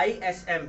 ISM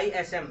ISM,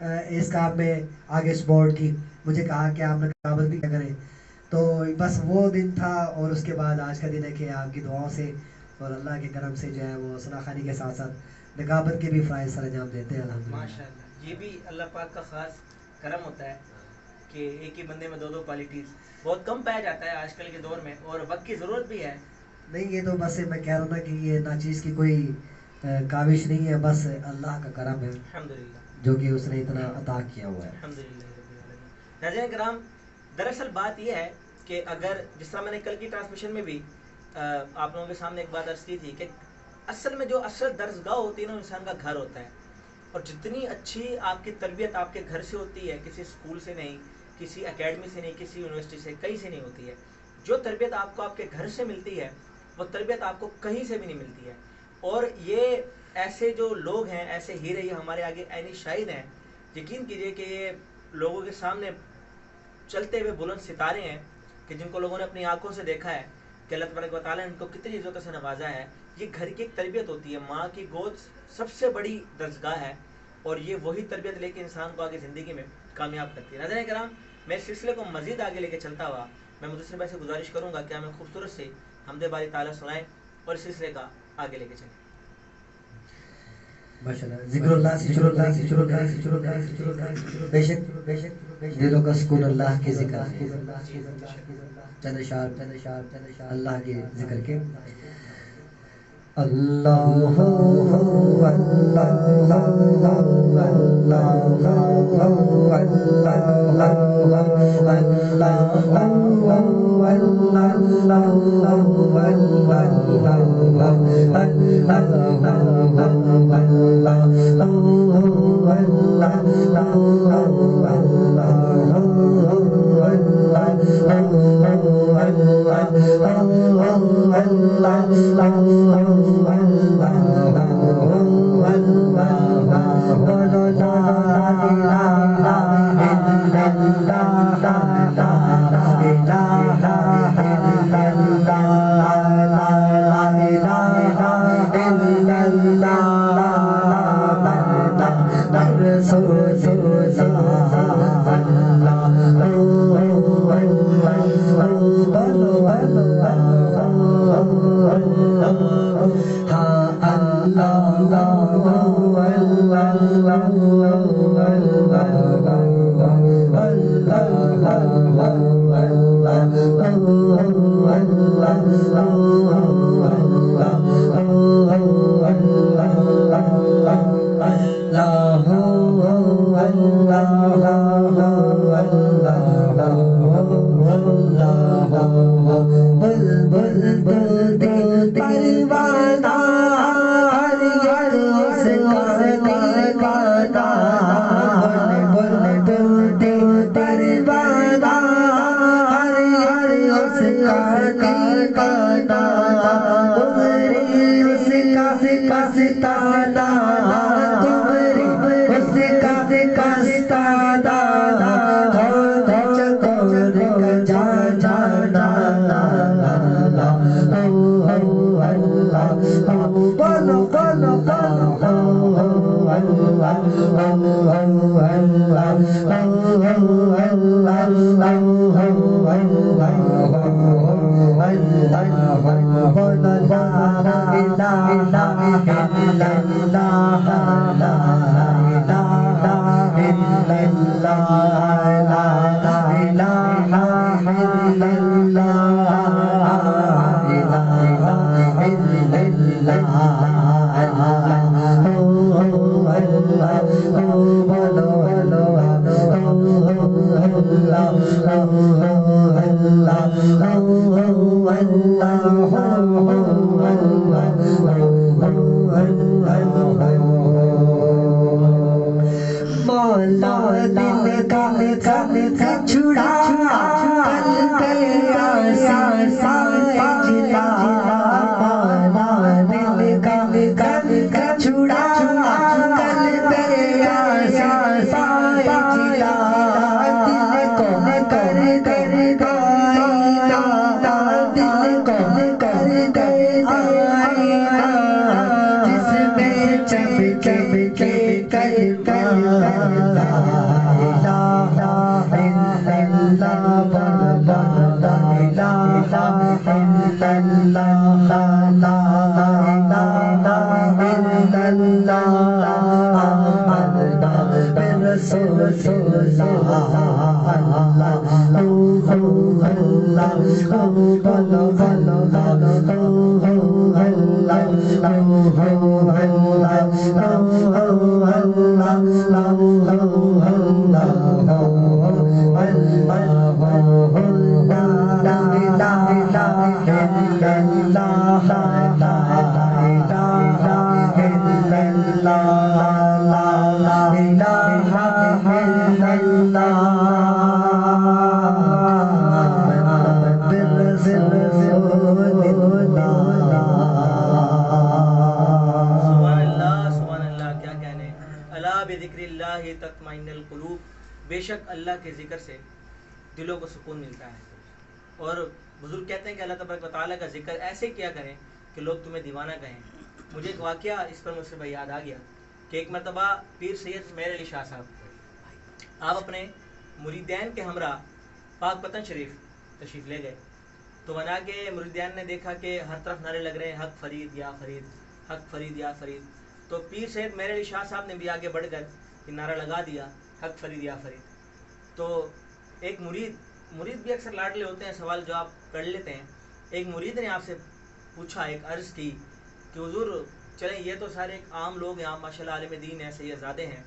اس کام میں آگے support کی. مجھے کہا کہ آپ نقابت بھی کریں. تو بس وہ دن تھا اور اس کے بعد آج کا دن ہے کہ آپ کی دعاؤں سے اور اللہ کے کرم سے جو ہے وہ ثنا خوانی کے ساتھ ساتھ نقابت کے بھی فرائض سر انجام دیتے ہیں الحمدللہ. ماشاء اللہ. یہ بھی اللہ پاک کا خاص کرم ہوتا ہے کہ ایک ہی بندے میں دو دو کوالٹیز بہت کم پایا جاتا ہے آج کل کے دور میں, اور وقت کی ضرورت بھی ہے. نہیں یہ تو بس میں کہہ رہا ہوں نا کہ یہ ناچیز کی کوئی کاوش نہیں ہے, بس اللہ کا کرم ہے الحمدللہ جو کہ اس نے اتنا عطا کیا ہوا ہے. الحمدللہ رب العالمین. ناظرین کرام, دراصل بات یہ ہے کہ اگر جس طرح میں نے کل کی ٹرانسمیشن میں بھی آپ لوگوں کے سامنے ایک بات عرض کی تھی کہ اصل میں جو اصل درسگاہ ہوتی ہے نا انسان کا گھر ہوتا ہے, اور جتنی اچھی آپ کی تربیت آپ کے گھر سے ہوتی ہے, کسی اسکول سے نہیں, کسی اکیڈمی سے نہیں, کسی یونیورسٹی سے, کہیں سے نہیں ہوتی ہے. جو تربیت آپ کو آپ کے گھر سے ملتی ہے وہ تربیت آپ کو کہیں سے بھی نہیں ملتی ہے. اور یہ ایسے جو لوگ ہیں, ایسے ہیرے یہ ہمارے آگے عینی شاہد ہیں. یقین کیجئے کہ یہ لوگوں کے سامنے چلتے ہوئے بلند ستارے ہیں کہ جن کو لوگوں نے اپنی آنکھوں سے دیکھا ہے کہ اللہ تبارک و تعالیٰ نے ان کو کتنی عزتوں سے نوازا ہے. یہ گھر کی ایک تربیت ہوتی ہے, ماں کی گود سب سے بڑی درسگاہ ہے, اور یہ وہی تربیت لے کے انسان کو آگے زندگی میں کامیاب کرتی ہے. ناظرین کرام, میں اس سلسلے کو مزید آگے لے کے چلتا ہوا میں مدثر بھائی سے گزارش کروں گا کہ ہمیں خوبصورت سے حمد باری تعالیٰ سنائیں اور اس سلسلے کا آگے لے کے چلیں. ماشاءاللہ, ذکر اللہ سے شروع کریں, ذکر اللہ سے شروع کریں. بے شک دلوں کا سکون اللہ کے ذکر سے. چند اشعار اللہ کے ذکر کے. اللہ چم چم کے کلمہ تطمئن القلوب، بے شک اللہ کے ذکر سے دلوں کو سکون ملتا ہے. اور بزرگ کہتے ہیں کہ اللہ تبارک و تعالیٰ کا ذکر ایسے کیا کریں کہ لوگ تمہیں دیوانہ کہیں. مجھے ایک واقعہ اس پر مجھ سے بھائی یاد آ گیا کہ ایک مرتبہ پیر سید مہر علی شاہ صاحب آپ اپنے مریدین کے ہمراہ پاک پتن شریف تشریف لے گئے. تو بنا کے مریدین نے دیکھا کہ ہر طرف نعرے لگ رہے ہیں حق فرید یا فرید، حق فرید یا فرید. تو پیر سید مہر علی شاہ صاحب نے بھی آگے بڑھ کر یہ نعرہ لگا دیا حق فرید یا فرید. تو ایک مرید بھی اکثر لاڈلے ہوتے ہیں، سوال جواب کر لیتے ہیں. ایک مرید نے آپ سے پوچھا، ایک عرض کی کہ حضور چلیں یہ تو سارے ایک عام لوگ ہیں، آپ ماشاء اللہ عالم دین ہیں، سیدزادے ہیں،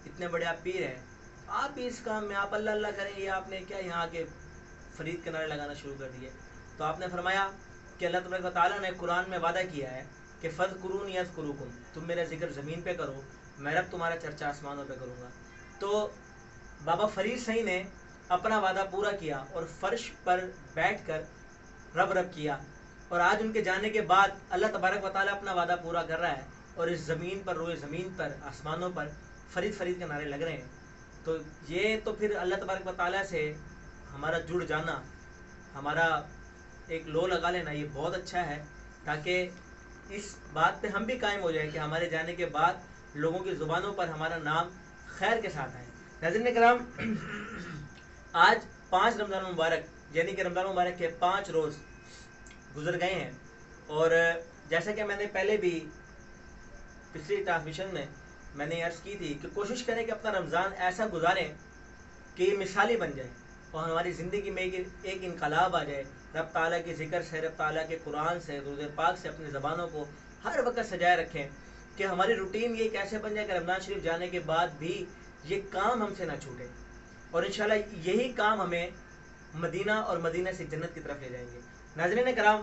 اتنے بڑے آپ پیر ہیں، آپ بھی اس کام میں آپ اللہ اللہ کریں، یہ آپ نے کیا یہاں کے فرید کے نعرے لگانا شروع کر دیے؟ تو آپ نے فرمایا کہ اللہ تبارک و تعالیٰ نے قرآن میں وعدہ کیا ہے کہ فذکرونی اذکرکم، تم میرا ذکر زمین پہ کرو، میں رب تمہارا چرچا آسمانوں پہ کروں گا. تو بابا فرید صحیح نے اپنا وعدہ پورا کیا اور فرش پر بیٹھ کر رب رب کیا، اور آج ان کے جانے کے بعد اللہ تبارک و تعالیٰ اپنا وعدہ پورا کر رہا ہے اور اس زمین پر، روئے زمین پر، آسمانوں پر فرید فرید کے نعرے لگ رہے ہیں. تو یہ تو پھر اللہ تبارک و تعالیٰ سے ہمارا جڑ جانا، ہمارا ایک لو لگا لینا، یہ بہت اچھا ہے، تاکہ اس بات پہ ہم بھی قائم ہو جائیں کہ ہمارے جانے کے بعد لوگوں کی زبانوں پر ہمارا نام خیر کے ساتھ آئے. ناظرین کرام، آج 5 رمضان مبارک یعنی کہ رمضان مبارک کے 5 روز گزر گئے ہیں، اور جیسا کہ میں نے پہلے بھی پچھلی ٹرانسمیشن میں نے عرض کی تھی کہ کوشش کریں کہ اپنا رمضان ایسا گزاریں کہ یہ مثالی بن جائے اور ہماری زندگی میں ایک انقلاب آ جائے. رب تعالیٰ کے ذکر سے، رب تعالیٰ کے قرآن سے، درود پاک سے اپنی زبانوں کو ہر وقت سجائے رکھیں کہ ہماری روٹین یہ کیسے بن جائے کہ رمضان شریف جانے کے بعد بھی یہ کام ہم سے نہ چھوٹے، اور انشاءاللہ یہی کام ہمیں مدینہ اور مدینہ سے جنت کی طرف لے جائیں گے. ناظرین کرام،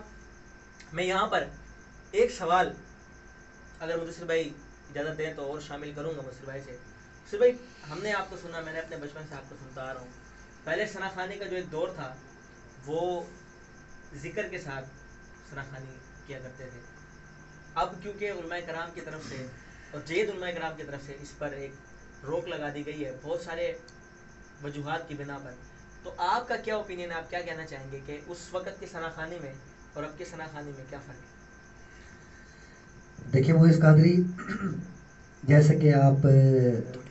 میں یہاں پر ایک سوال اگر مدثر بھائی اجازت دیں تو اور شامل کروں گا. مدثر بھائی سے، مدثر بھائی ہم نے آپ کو سنا، میں نے اپنے بچپن سے آپ کو سنتا آ رہا ہوں، پہلے ثنا خوانی کا جو ایک دور تھا وہ ذکر کے ساتھ ثنا خوانی کیا کرتے تھے. اب کیونکہ علماء کرام کی طرف سے اور جید علماء کرام کی طرف سے اس پر ایک روک لگا دی گئی ہے بہت سارے وجوہات کی بنا پر. تو آپ کا کیا اوپینین ہے، آپ کیا کہنا چاہیں گے کہ اس وقت کی ثنا خوانی میں اور اب کی ثنا خوانی میں کیا فرق ہے؟ دیکھیں موئز قادری، جیسا کہ آپ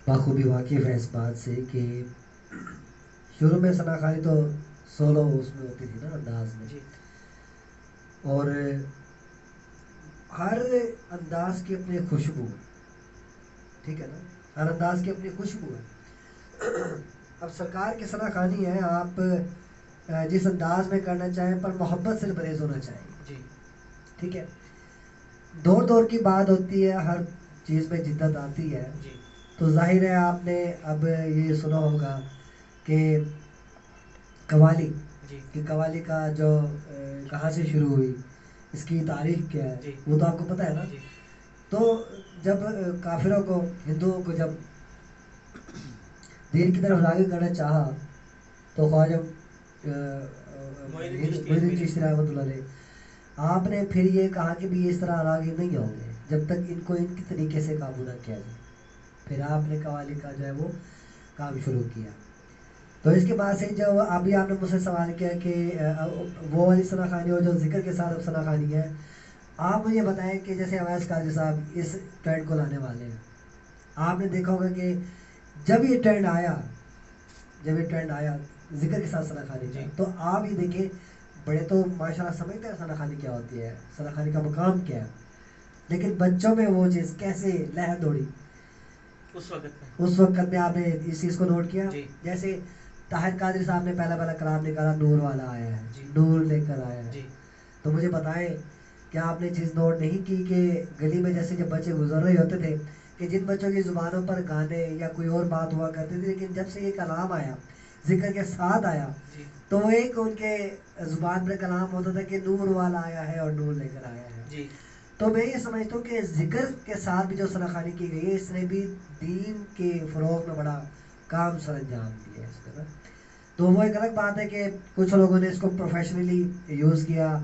بخوبی واقف ہیں اس بات سے کہ شروع میں ثنا خوانی تو سولو اس میں ہوتی تھی نا، انداز میں، اور ہر انداز کی اپنی خوشبو، ٹھیک ہے نا، ہر انداز کی اپنی خوشبو ہے. اب سرکار کی ثنا خوانی ہے، آپ جس انداز میں کرنا چاہیں پر محبت سے بریز ہونا چاہیے، ٹھیک ہے. دور کی بات ہوتی ہے، ہر چیز میں جدت آتی ہے. تو ظاہر ہے آپ نے اب یہ سنا ہوگا کہ قوالی کہ قوالی کا جو کہاں سے شروع ہوئی، اس کی تاریخ کیا ہے، وہ تو آپ کو پتہ ہے نا. تو جب کافروں کو، ہندوؤں کو جب دین کی طرف راغب کرنا چاہا تو خواجہ معین چشتی رحمۃ اللہ علیہ، آپ نے پھر یہ کہا کہ بھی اس طرح راغب نہیں ہوں گے جب تک ان کو ان کی طریقے سے قابو نہ کیا جائے. پھر آپ نے قوالی کا جو ہے وہ کام شروع کیا. تو اس کے بعد سے جو ابھی آپ نے مجھ سے سوال کیا کہ وہ والی ثنا خوانی اور جو ذکر کے ساتھ اب ثنا خوانی ہے، آپ مجھے بتائیں کہ جیسے اویس قادری صاحب اس ٹرینڈ کو لانے والے ہیں، آپ نے دیکھا ہوگا کہ جب یہ ٹرینڈ آیا ذکر کے ساتھ ثنا خوانی کا، تو آپ یہ دیکھیں بڑے تو ماشاءاللہ سمجھتے ہیں سناخانی کیا ہوتی ہے، سناخانی کا مقام کیا ہے، لیکن بچوں میں وہ چیز کیسے لہر دوڑی اس وقت میں. اس وقت میں آپ نے اس چیز کو نوٹ کیا؟ جی جیسے طاہر قادری صاحب نے پہلا کلام نکالا نور والا آیا ہے، جی نور لے کر آیا ہے. جی تو مجھے بتائیں کیا آپ نے چیز نوٹ نہیں کی کہ گلی میں جیسے جب بچے گزر رہے ہوتے تھے کہ جن بچوں کی زبانوں پر گانے یا کوئی اور بات ہوا کرتی تھی، لیکن جب سے یہ کلام آیا ذکر کے ساتھ آیا جی تو وہ ایک ان کے زبان پر کلام ہوتا تھا کہ نور والا آیا ہے اور نور لے کر آیا ہے. جی تو میں یہ سمجھتا ہوں کہ ذکر کے ساتھ بھی جو سناخانی کی گئی ہے اس نے بھی دین کے فروغ میں بڑا کام سر انجام دیا ہے اس طرح. تو وہ ایک الگ بات ہے کہ کچھ لوگوں نے اس کو پروفیشنلی یوز کیا،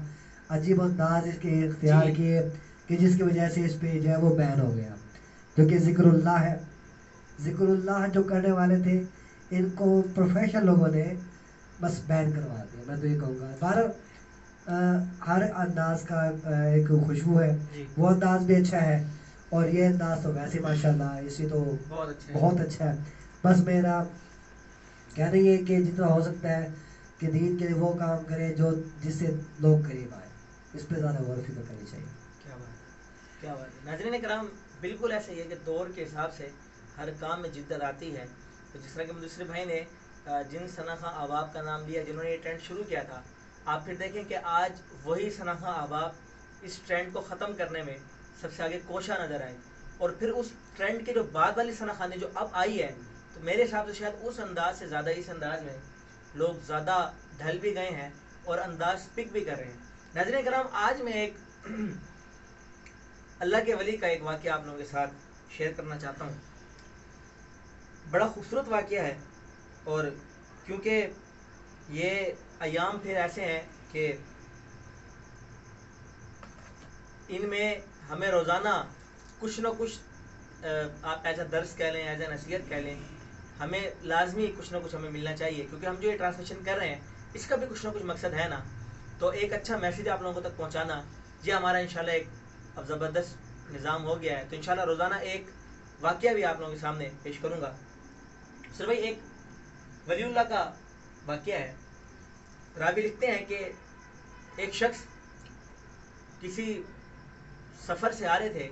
عجیب انداز اس کے اختیار جی کیے کہ جس کی وجہ سے اس پہ جو ہے وہ بین ہو گیا. جو کہ ذکر اللہ ہے، ذکر اللہ جو کرنے والے تھے ان کو پروفیشنل لوگوں نے بس بین کروا دیا. میں تو یہ کہوں گا بہرحال ہر انداز کا ایک خوشبو ہے، جی وہ انداز بھی اچھا ہے اور یہ انداز تو ویسے ماشاء اللہ اسی تو بہت اچھا ہے. بہت اچھا ہے. بس میرا کہنا یہ ہے کہ جتنا ہو سکتا ہے کہ دین کے لیے وہ کام کرے جو جس سے لوگ قریب آئے، اس پہ زیادہ غور و فکر کرنی چاہیے. کیا بات ہے، کیا بات ہے. ناظرین کرام بالکل ایسا ہی ہے کہ دور کے حساب سے ہر کام میں جدت آتی ہے. تو جس طرح کہ دوسرے بھائی نے جن شناخواں احباب کا نام لیا جنہوں نے یہ ٹرینڈ شروع کیا تھا، آپ پھر دیکھیں کہ آج وہی شناخواں احباب اس ٹرینڈ کو ختم کرنے میں سب سے آگے کوشاں نظر آئے. اور پھر اس ٹرینڈ کے جو بعد والی شناخوانی جو اب آئی ہے، تو میرے حساب سے شاید اس انداز سے زیادہ اس انداز میں لوگ زیادہ ڈھل بھی گئے ہیں اور انداز پک بھی کر رہے ہیں. ناظرین کرام آج میں ایک اللہ کے ولی کا ایک واقعہ آپ لوگوں کے ساتھ شیئر کرنا چاہتا ہوں. بڑا خوبصورت واقعہ ہے اور کیونکہ یہ ایام پھر ایسے ہیں کہ ان میں ہمیں روزانہ کچھ نہ کچھ آپ ایز اے درس کہہ لیں، ایز اے نصیحت کہہ لیں، ہمیں لازمی کچھ نہ کچھ ہمیں ملنا چاہیے، کیونکہ ہم جو یہ ٹرانسلیشن کر رہے ہیں اس کا بھی کچھ نہ کچھ مقصد ہے نا. تو ایک اچھا میسیج آپ لوگوں تک پہنچانا یہ ہمارا انشاءاللہ ایک اب زبردست نظام ہو گیا ہے. تو انشاءاللہ روزانہ ایک واقعہ بھی آپ لوگوں کے سامنے پیش کروں گا. سر بھائی ایک ولی اللہ کا واقعہ ہے. راوی لکھتے ہیں کہ ایک شخص کسی سفر سے آ رہے تھے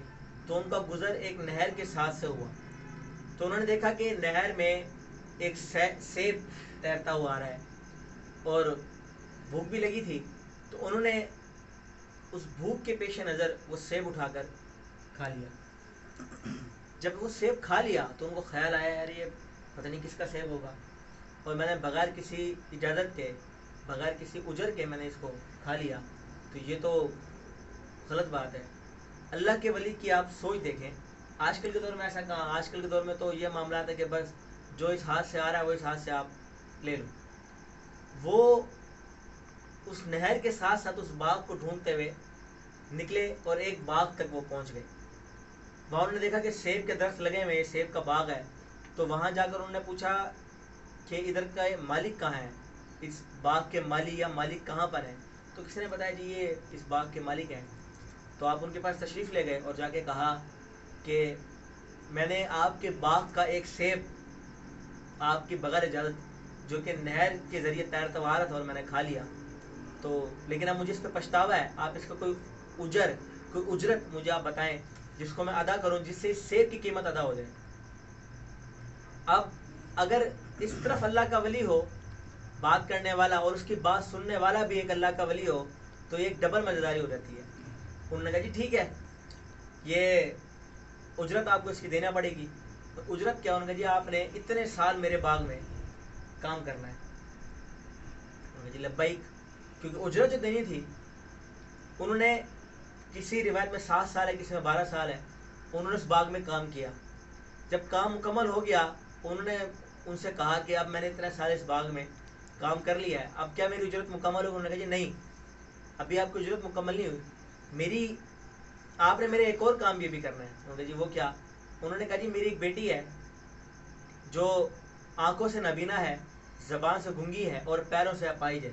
تو ان کا گزر ایک نہر کے ساتھ سے ہوا. تو انہوں نے دیکھا کہ نہر میں ایک سیب تیرتا ہوا آ رہا ہے اور بھوک بھی لگی تھی. تو انہوں نے اس بھوک کے پیش نظر وہ سیب اٹھا کر کھا لیا. جب وہ سیب کھا لیا تو ان کو خیال آیا یار یہ پتہ نہیں کس کا سیب ہوگا، اور میں نے بغیر کسی اجازت کے، بغیر کسی اجر کے میں نے اس کو کھا لیا، تو یہ تو غلط بات ہے. اللہ کے ولی کی آپ سوچ دیکھیں. آج کل کے دور میں ایسا کہاں، آج کل کے دور میں تو یہ معاملات ہے کہ بس جو اس ہاتھ سے آ رہا ہے وہ اس ہاتھ سے آپ لے لو. وہ اس نہر کے ساتھ ساتھ اس باغ کو ڈھونڈتے ہوئے نکلے اور ایک باغ تک وہ پہنچ گئے. وہاں انہوں نے دیکھا کہ سیب کے درخت لگے ہوئے، سیب کا باغ ہے. تو وہاں جا کر انہوں نے پوچھا کہ ادھر کا مالک کہاں ہے، اس باغ کے مالی یا مالک کہاں پر ہے. تو کسی نے بتایا جی یہ اس باغ کے مالک ہیں. تو آپ ان کے پاس تشریف لے گئے اور جا کے کہا کہ میں نے آپ کے باغ کا ایک سیب آپ کی بغیر اجازت جو کہ نہر کے ذریعے تیرتا ہوا آ رہا تھا اور میں نے کھا لیا، تو لیکن اب مجھے اس پہ پچھتاوا ہے. آپ اس کا کوئی اجرت مجھے آپ بتائیں جس کو میں ادا کروں، جس سے اس سیب کی قیمت ادا ہو جائے. اب اگر اس طرف اللہ کا ولی ہو بات کرنے والا اور اس کی بات سننے والا بھی ایک اللہ کا ولی ہو تو یہ ایک ڈبل مزیداری ہو جاتی ہے. انہوں نے کہا جی ٹھیک ہے یہ اجرت آپ کو اس کی دینا پڑے گی. تو اجرت کیا؟ انہوں نے کہا جی آپ نے اتنے سال میرے باغ میں کام کرنا ہے. انہوں نے کہا جی لبیک. کیونکہ اجرت جو دینی تھی انہوں نے کسی روایت میں 7 سال ہے، کسی میں 12 سال ہے، انہوں نے اس باغ میں کام کیا. جب کام مکمل ہو گیا انہوں نے ان سے کہا کہ اب میں نے اتنے سال اس باغ میں کام کر لیا ہے، اب کیا میری اجرت مکمل ہوگی؟ انہوں نے کہا جی نہیں، ابھی آپ کی اجرت مکمل نہیں ہوئی، آپ نے میرے ایک اور کام بھی کرنا ہے. انہوں نے کہا جی وہ کیا؟ انہوں نے کہا جی میری ایک بیٹی ہے جو آنکھوں سے نابینا ہے، زبان سے گنگی ہے اور پیروں سے اپاہج ہے،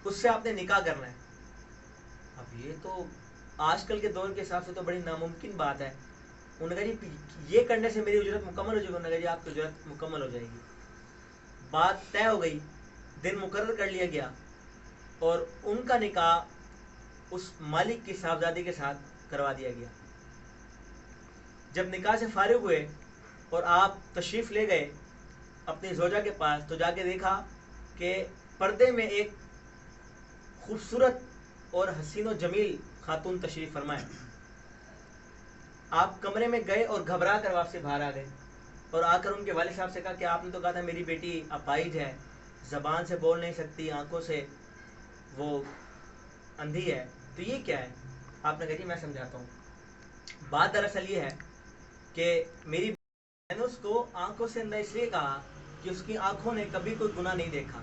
اس سے آپ نے نکاح کرنا ہے. اب یہ تو آج کل کے دور کے حساب سے تو بڑی ناممکن بات ہے. انہوں نے کہا جی یہ کرنے سے میری اجرت مکمل ہو جائے گی؟ انہوں نے کہا جی آپ کی اجرت مکمل ہو جائے گی. بات طے ہو گئی، دن مقرر کر لیا گیا اور ان کا نکاح اس مالک کی صاحبزادی کے ساتھ کروا دیا گیا۔ جب نکاح سے فارغ ہوئے اور آپ تشریف لے گئے اپنی زوجہ کے پاس، تو جا کے دیکھا کہ پردے میں ایک خوبصورت اور حسین و جمیل خاتون تشریف فرمائے۔ آپ کمرے میں گئے اور گھبرا کر واپس باہر آ گئے اور آ کر ان کے والد صاحب سے کہا کہ آپ نے تو کہا تھا میری بیٹی اپائج ہے، زبان سے بول نہیں سکتی، آنکھوں سے وہ اندھی ہے، تو یہ کیا ہے؟ آپ نے کہا جی میں سمجھاتا ہوں۔ بات دراصل یہ ہے کہ میری میں نے اس کو آنکھوں سے اندھا اس لیے کہا کہ اس کی آنکھوں نے کبھی کوئی گناہ نہیں دیکھا،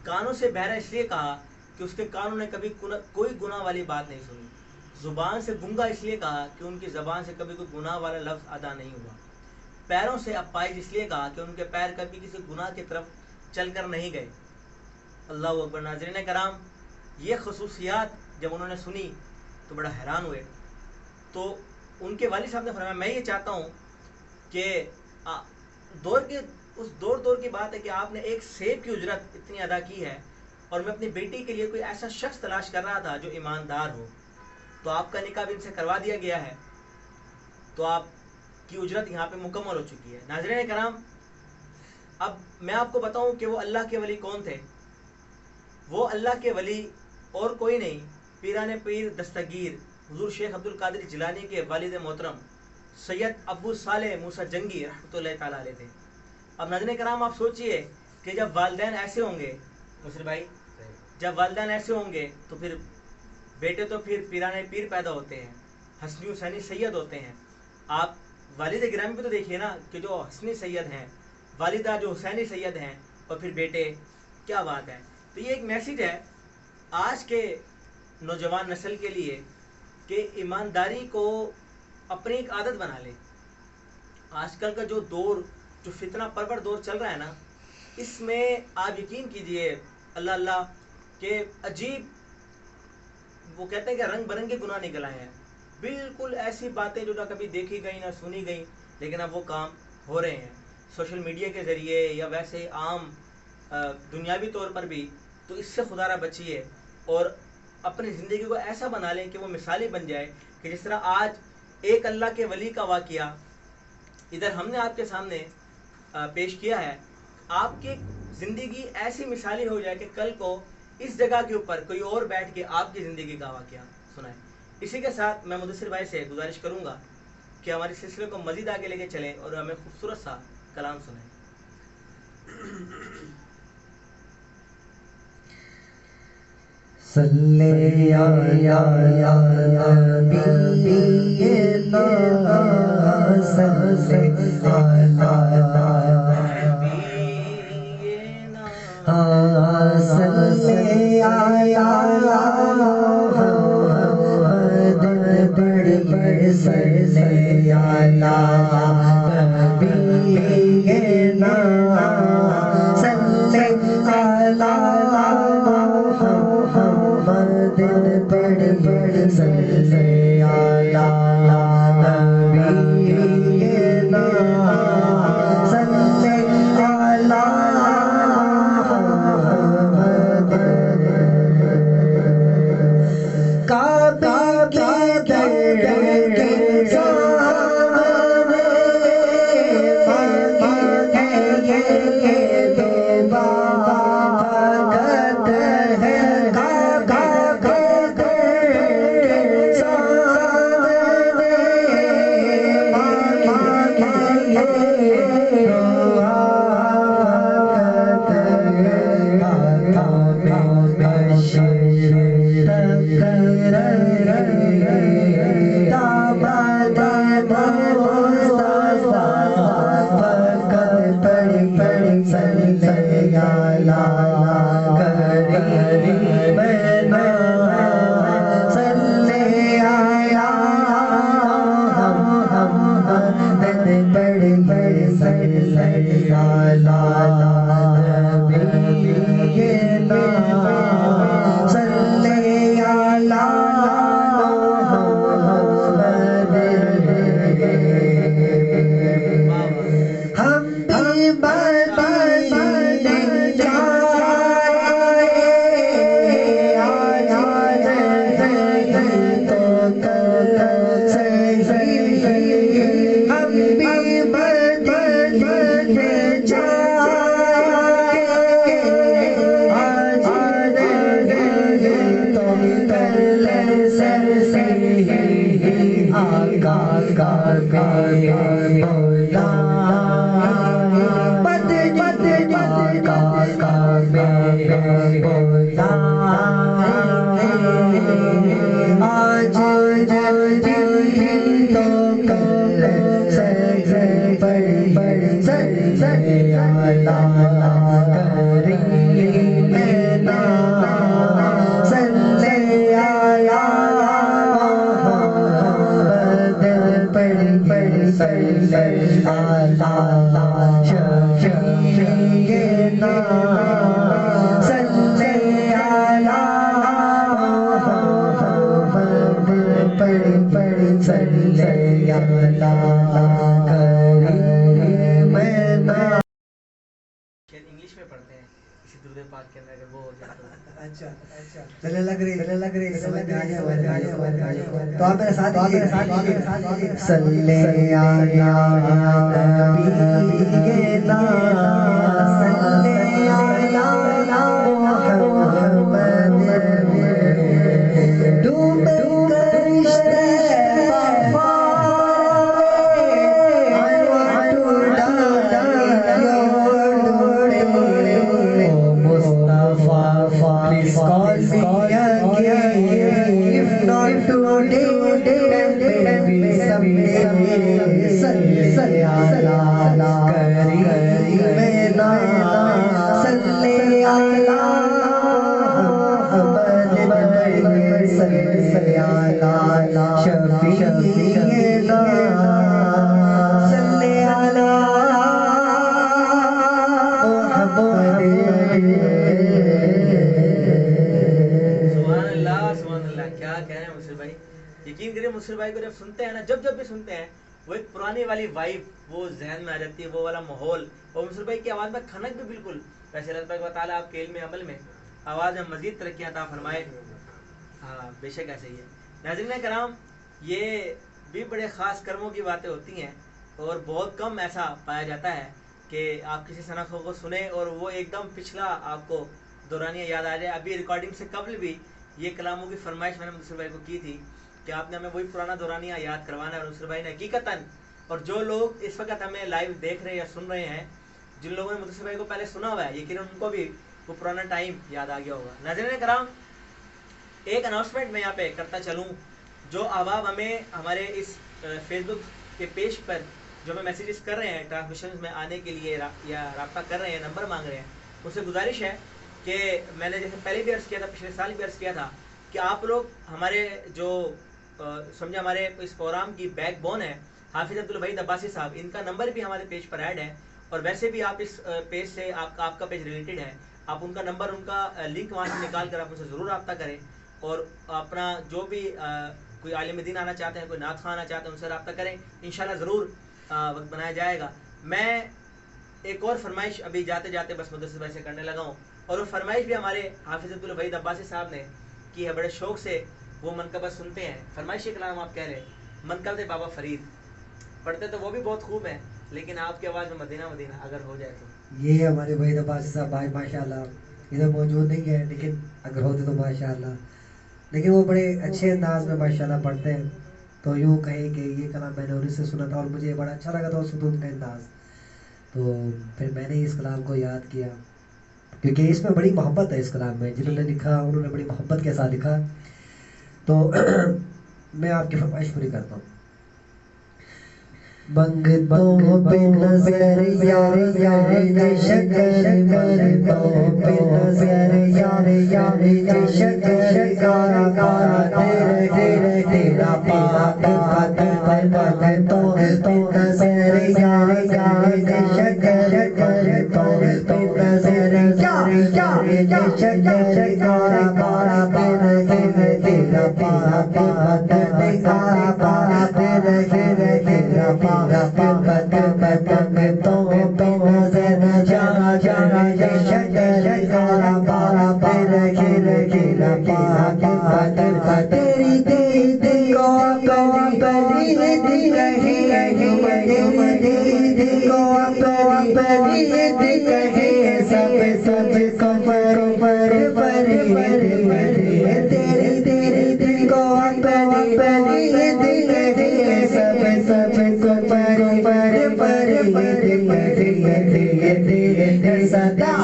کانوں سے بہرا اس لیے کہا کہ اس کے کانوں نے کبھی کوئی گناہ والی بات نہیں سنی، زبان سے گنگا اس لیے کہا کہ ان کی زبان سے کبھی کوئی گناہ والا لفظ ادا نہیں ہوا، پیروں سے اپائج اس لیے کہا کہ ان کے پیر کبھی کسی گناہ کی طرف چل کر نہیں گئے۔ اللہ اکبر۔ ناظرین کرام، یہ خصوصیات جب انہوں نے سنی تو بڑا حیران ہوئے۔ تو ان کے والد صاحب نے فرمایا میں یہ چاہتا ہوں کہ دور کی بات ہے کہ آپ نے ایک سیب کی اجرت اتنی ادا کی ہے، اور میں اپنی بیٹی کے لیے کوئی ایسا شخص تلاش کر رہا تھا جو ایماندار ہو، تو آپ کا نکاح ان سے کروا دیا گیا ہے، تو آپ کی اجرت یہاں پہ مکمل ہو چکی ہے۔ ناظرین کرام، اب میں آپ کو بتاؤں کہ وہ اللہ کے ولی کون تھے۔ وہ اللہ کے ولی اور کوئی نہیں، پیران پیر دستگیر حضور شیخ عبد القادر جیلانی کے والد محترم سید ابو صالح موسیٰ جنگی رحمۃ اللہ تعالیٰ علیہ تھے۔ اب ناظرین کرام آپ سوچئے کہ جب والدین ایسے ہوں گے، مصر بھائی، جب والدین ایسے ہوں گے تو پھر بیٹے تو پھر پیران پیر پیدا ہوتے ہیں، حسنی حسینی سید ہوتے ہیں۔ آپ والد گرامی بھی تو دیکھیے نا کہ جو حسنی سید ہیں، والدہ جو حسینی سید ہیں، اور پھر بیٹے، کیا بات ہے۔ تو یہ ایک میسیج ہے آج کے نوجوان نسل کے لیے کہ ایمانداری کو اپنی ایک عادت بنا لے۔ آج کل کا جو دور، جو فتنہ پرور دور چل رہا ہے نا، اس میں آپ یقین کیجئے اللہ اللہ کہ عجیب، وہ کہتے ہیں کہ رنگ برنگے گناہ نکل آئے ہیں، بالکل ایسی باتیں جو نہ کبھی دیکھی گئی نہ سنی گئی، لیکن اب وہ کام ہو رہے ہیں سوشل میڈیا کے ذریعے یا ویسے عام دنیاوی طور پر بھی۔ تو اس سے خدا را بچیے اور اپنی زندگی کو ایسا بنا لیں کہ وہ مثالی بن جائے، کہ جس طرح آج ایک اللہ کے ولی کا واقعہ ادھر ہم نے آپ کے سامنے پیش کیا ہے، آپ کی زندگی ایسی مثالی ہو جائے کہ کل کو اس جگہ کے اوپر کوئی اور بیٹھ کے آپ کی زندگی کا واقعہ سنائے۔ اسی کے ساتھ میں مدثر بھائی سے گزارش کروں گا کہ ہمارے سلسلے کو مزید آگے لے کے چلیں اور ہمیں خوبصورت سا کلام سنائیں۔ صلی علی نبینا صلی انگلش میں پڑھتے ہیں اسی درود پاک کے اندر، اگر وہ ہو جائے تو اچھا چلے لگ رہی سمجھ میں آ گیا تو آپ میرے ساتھ صلی علی نبینا صلی علی محمد ڈوب کرشتے وفا Please call me again. If not today, maybe someday. Salli ala kareemina, salli ala Muhammad, salli ala shafiina, salli ala Muhammad. کیا کہہ رہے ہیں مصر بھائی، یقین کریں مصر بھائی کو جب سنتے ہیں نا، جب بھی سنتے ہیں وہ ایک پرانی والی وائب وہ ذہن میں آ جاتی ہے، وہ والا ماحول، اور مصر بھائی کی آواز میں کھنک بھی بالکل ویسے اللہ تبارک و تعالیٰ آپ کے علم عمل میں آواز میں مزید ترقی عطا فرمائے. ہاں بے شک ایسے ہی ہے. ناظرین کرام، یہ بھی بڑے خاص کرموں کی باتیں ہوتی ہیں اور بہت کم ایسا پایا جاتا ہے کہ آپ کسی صنعت کو سنیں اور وہ ایک دم پچھلا آپ کو دورانیہ یاد آ جائے. ابھی ریکارڈنگ سے قبل بھی یہ کلاموں کی فرمائش میں نے مدثر بھائی کو کی تھی کہ آپ نے ہمیں وہی پرانا دورانیہ یاد کروانا ہے. اور مدثر بھائی نے حقیقتاً، اور جو لوگ اس وقت ہمیں لائیو دیکھ رہے ہیں یا سن رہے ہیں، جن لوگوں نے مدثر بھائی کو پہلے سنا ہوا ہے، یقیناً ان کو بھی وہ پرانا ٹائم یاد آ گیا ہوگا. ناظرین کرام، ایک اناؤنسمنٹ میں یہاں پہ کرتا چلوں. جو احباب ہمیں ہمارے اس فیس بک کے پیج پر جو ہمیں میسیجز کر رہے ہیں ٹرانسمیشن میں آنے کے لیے یا رابطہ کر رہے ہیں، نمبر مانگ رہے ہیں، ان سے گزارش ہے کہ میں نے جیسے پہلے بھی عرض کیا تھا، پچھلے سال بھی عرض کیا تھا کہ آپ لوگ ہمارے جو سمجھے ہمارے اس پروگرام کی بیک بون ہے حافظ عبدالوحید عباسی صاحب، ان کا نمبر بھی ہمارے پیج پر ایڈ ہے. اور ویسے بھی آپ اس پیج سے آپ کا پیج ریلیٹڈ ہے، آپ ان کا نمبر، ان کا لنک وہاں سے نکال کر آپ ان سے ضرور رابطہ کریں. اور اپنا جو بھی کوئی عالم دین آنا چاہتے ہیں، کوئی نعت خواہ آنا چاہتے ہیں، ان سے رابطہ کریں، انشاءاللہ ضرور وقت بنایا جائے گا. میں ایک اور فرمائش ابھی جاتے جاتے بس مدثر بھائی سے کرنے لگا ہوں، اور وہ فرمائش بھی ہمارے حافظ عبدالوحید عباسی صاحب نے کی ہے. بڑے شوق سے وہ منقبت سنتے ہیں. فرمائش کلام آپ کہہ رہے منقبت بابا فرید پڑھتے تو وہ بھی بہت خوب ہیں، لیکن آپ کی آواز میں مدینہ مدینہ اگر ہو جائے تو. یہ ہمارے وحید عباسی صاحب بھائی ماشاء اللہ ادھر موجود نہیں ہے، لیکن اگر ہوتے تو ماشاء اللہ، لیکن وہ بڑے اچھے انداز میں ماشاء اللہ پڑھتے ہیں. تو یوں کہیں کہ یہ کلام میں نے انہیں سے سنا تھا اور مجھے بڑا اچھا لگا تھا اس وقت ان کا انداز. تو پھر میں نے اس کلام کو یاد کیا کیونکہ اس میں بڑی محبت ہے. اس کلام میں جنہوں نے لکھا انہوں نے بڑی محبت کے ساتھ لکھا. تو میں آپ کی فرمائش پوری کرتا ہوں. منگتوں پہ نظر یار یار شکر منگتوں پہ نظر یار یار شکر گارا گارا تیرے تیرا پاک قدر منگتوں پہ نظر یار یار شکر منگتوں پہ نظر یار یار شکر گارا گارا تیرا پاک قدر گارا گارا تیرا سب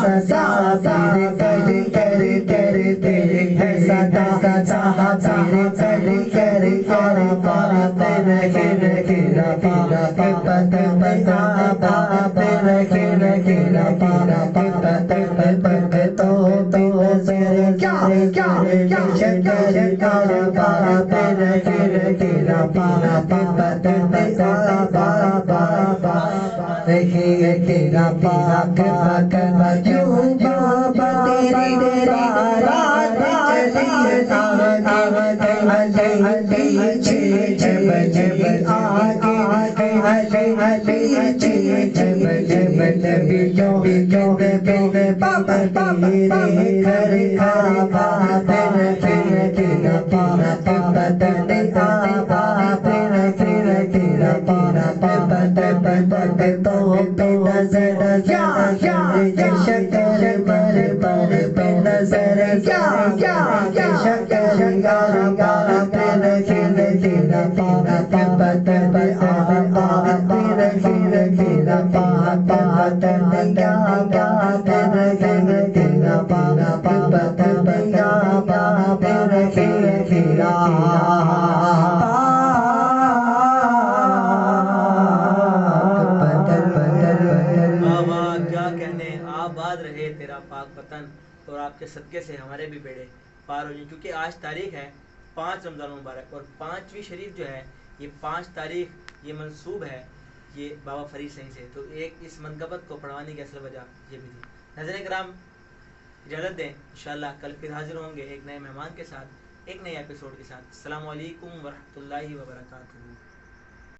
صدا تیرے گلی تیرے تیرے تیرے ہے صدا صدا تیرے گلی تیرے تیرے پارا تیرے کھیرا کھیرا پارا پارا تیرے آبا تیرے کھیرا کھیرا پارا پارا تیرے پرگے تو تیرے کیا کیا کیا شکر کارا پارا تیرے کھیرا کھیرا پارا پارا تیرے آبا بابا دیکھیے تیرا پاک پاک یوں بابا تیری رات چلی علی چھ جب جب آگے علی چھ جب جب نبیوں کے بابا تیرے گھر آبا تیرے تیرا پارا پارا تیرے آبا تیرے تیرا پارا پارا تیرے تو بے نظر کیا کیا شکر مر پر بے نظر کیا کیا شکر گارا گارا تیرے تیرا پارا پارا تیرے آبا تیرے تیرا پارا پارا تیرے آبا تیرے تیرا پارا پارا تیرے آبا تیرے تیرا آباد رہے تیرا پاک وطن اور آپ کے صدقے سے ہمارے بھی بیڑے پار ہو جائیں، کیونکہ آج تاریخ ہے 5 رمضان مبارک اور 5ویں شریف جو ہے یہ 5 تاریخ یہ منسوب ہے یہ بابا فرید صحیح سے، تو ایک اس منقبت کو پڑھوانے کی اصل وجہ یہ بھی تھی۔ ناظرین کرام اجازت دیں، انشاءاللہ کل پھر حاضر ہوں گے ایک نئے مہمان کے ساتھ، ایک نئے ایپیسوڈ کے ساتھ۔ السلام علیکم ورحمۃ اللہ وبرکاتہ۔